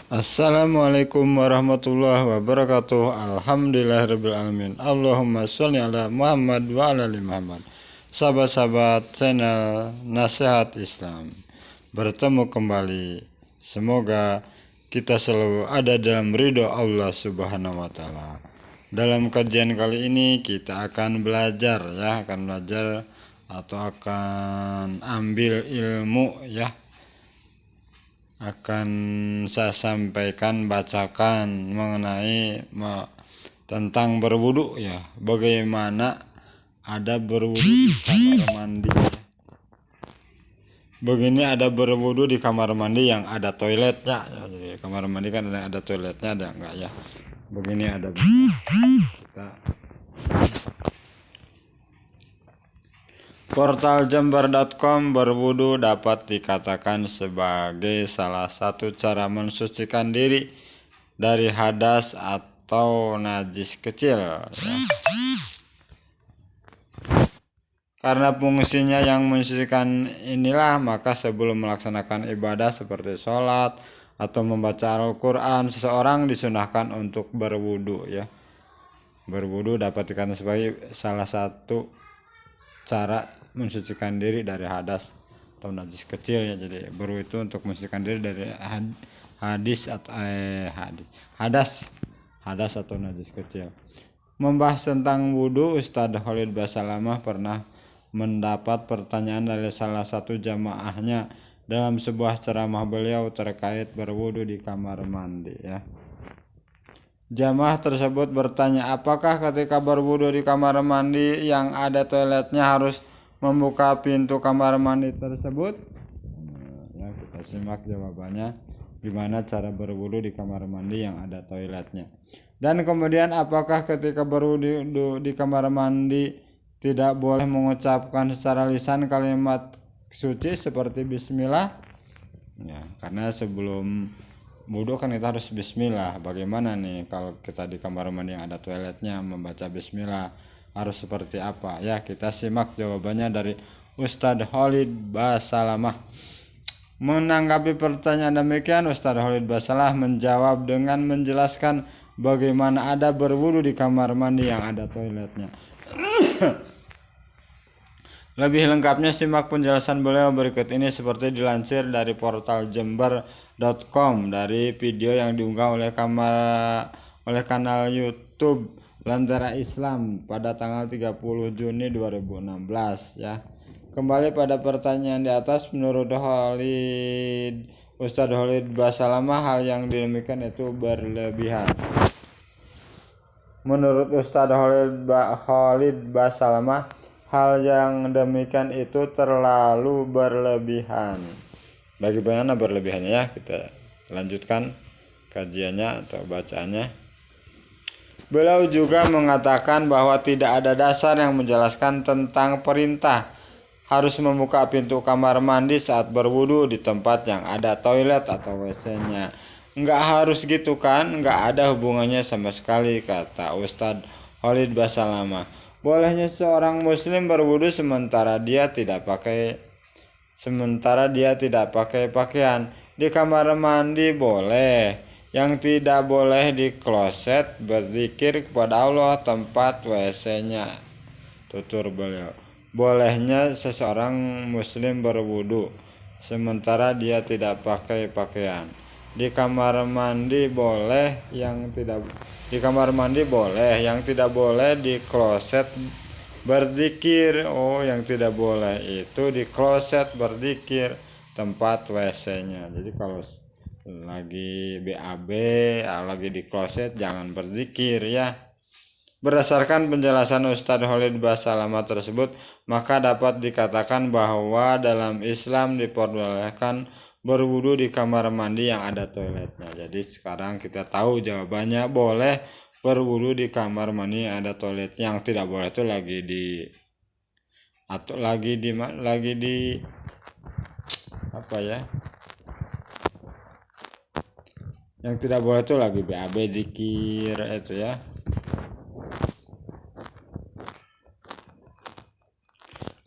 Assalamualaikum warahmatullahi wabarakatuh. Alhamdulillahirabbil alamin. Allahumma sholli ala Muhammad wa ala ali Muhammad. Sahabat-sahabat channel Nasihat Islam, bertemu kembali. Semoga kita selalu ada dalam ridho Allah Subhanahu wa taala. Dalam kajian kali ini kita akan belajar atau akan ambil ilmu akan saya sampaikan, bacakan mengenai tentang berwudu bagaimana ada berwudu di kamar mandi. Begini ada berwudu di kamar mandi yang ada toiletnya. Jadi kamar mandi kan ada toiletnya, ada enggak ya? Begini ada. Kita Portal Jember.com, berwudu dapat dikatakan sebagai salah satu cara mensucikan diri dari hadas atau najis kecil. Karena fungsinya yang mensucikan inilah, maka sebelum melaksanakan ibadah seperti sholat atau membaca Al-Quran, seseorang disunahkan untuk berwudu Berwudu dapat dikatakan sebagai salah satu cara mensucikan diri dari hadas atau najis kecil Jadi berwudu itu untuk mensucikan diri dari hadas atau najis kecil. Membahas tentang wudu, Ustadz Khalid Basalamah pernah mendapat pertanyaan dari salah satu jamaahnya dalam sebuah ceramah beliau terkait berwudu di kamar mandi Jamaah tersebut bertanya, apakah ketika berwudu di kamar mandi yang ada toiletnya harus membuka pintu kamar mandi tersebut? Kita simak jawabannya, gimana cara berwudu di kamar mandi yang ada toiletnya. Dan kemudian, apakah ketika berwudu di kamar mandi tidak boleh mengucapkan secara lisan kalimat suci seperti bismillah? Karena sebelum wudu kan kita harus bismillah. Bagaimana nih kalau kita di kamar mandi yang ada toiletnya membaca bismillah, harus seperti apa? Kita simak jawabannya dari Ustadz Khalid Basalamah. Menanggapi pertanyaan demikian, Ustadz Khalid Basalamah menjawab dengan menjelaskan bagaimana ada berwudu di kamar mandi yang ada toiletnya. Lebih lengkapnya simak penjelasan beliau berikut ini seperti dilansir dari portal Jember.com dari video yang diunggah oleh kanal YouTube Lentera Islam pada tanggal 30 Juni 2016 Kembali pada pertanyaan di atas, menurut Ustadz Khalid Basalamah, hal yang demikian itu berlebihan. Menurut Ustadz Khalid Basalamah, hal yang demikian itu terlalu berlebihan. Bagaimana berlebihannya kita lanjutkan kajiannya atau bacaannya. Beliau juga mengatakan bahwa tidak ada dasar yang menjelaskan tentang perintah harus membuka pintu kamar mandi saat berwudu di tempat yang ada toilet atau WC-nya. Enggak harus gitu kan, enggak ada hubungannya sama sekali, kata Ustadz Khalid Basalamah. Bolehnya seorang muslim berwudu sementara dia tidak pakai pakaian. Di kamar mandi boleh, yang tidak boleh di kloset berzikir kepada Allah tempat WC-nya. Tutur beliau. Bolehnya seseorang muslim berwudu sementara dia tidak pakai pakaian. Di kamar mandi boleh, yang tidak boleh di kloset berzikir. Yang tidak boleh itu di kloset berzikir tempat WC-nya. Jadi kalau lagi BAB, lagi di kloset, jangan berzikir Berdasarkan penjelasan Ustadz Khalid Basalamah tersebut, maka dapat dikatakan bahwa dalam Islam diperbolehkan berwudu di kamar mandi yang ada toiletnya. Jadi sekarang kita tahu jawabannya, boleh berwudu di kamar mandi yang ada toiletnya. Yang tidak boleh itu yang tidak boleh itu lagi BAB, zikir itu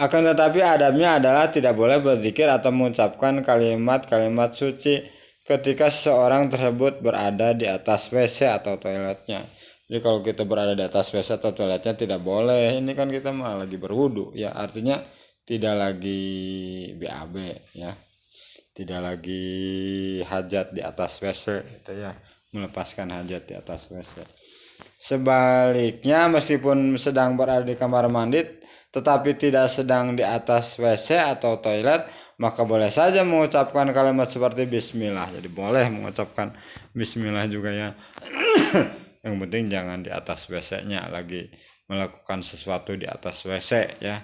Akan tetapi adabnya adalah tidak boleh berzikir atau mengucapkan kalimat-kalimat suci ketika seseorang tersebut berada di atas WC atau toiletnya. Jadi kalau kita berada di atas WC atau toiletnya tidak boleh. Ini kan kita malah lagi berwudu ya, artinya tidak lagi BAB ya. Tidak lagi hajat di atas WC gitu ya, melepaskan hajat di atas WC. Sebaliknya meskipun sedang berada di kamar mandi tetapi tidak sedang di atas WC atau toilet, maka boleh saja mengucapkan kalimat seperti bismillah. Jadi boleh mengucapkan bismillah juga ya. Yang penting jangan di atas WC-nya lagi melakukan sesuatu di atas WC ya.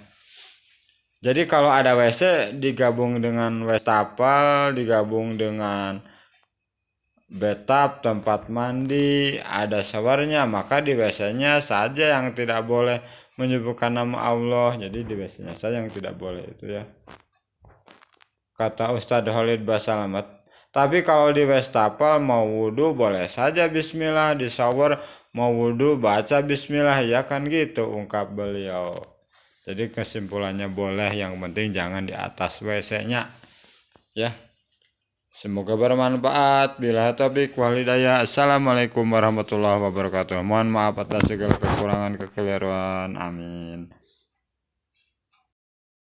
Jadi kalau ada WC digabung dengan wastafel, digabung dengan bathtub tempat mandi, ada showernya, maka di WC-nya saja yang tidak boleh menyebutkan nama Allah. Jadi di WC-nya saja yang tidak boleh itu ya. Kata Ustadz Khalid Basalamat. Tapi kalau di wastafel mau wudhu boleh saja bismillah, di shower mau wudhu baca bismillah ya kan gitu ungkap beliau. Jadi kesimpulannya boleh, yang penting jangan di atas WC-nya ya. Semoga bermanfaat. Bila taufiq wal hidayah. Assalamualaikum warahmatullahi wabarakatuh. Mohon maaf atas segala kekurangan kekeliruan. Amin.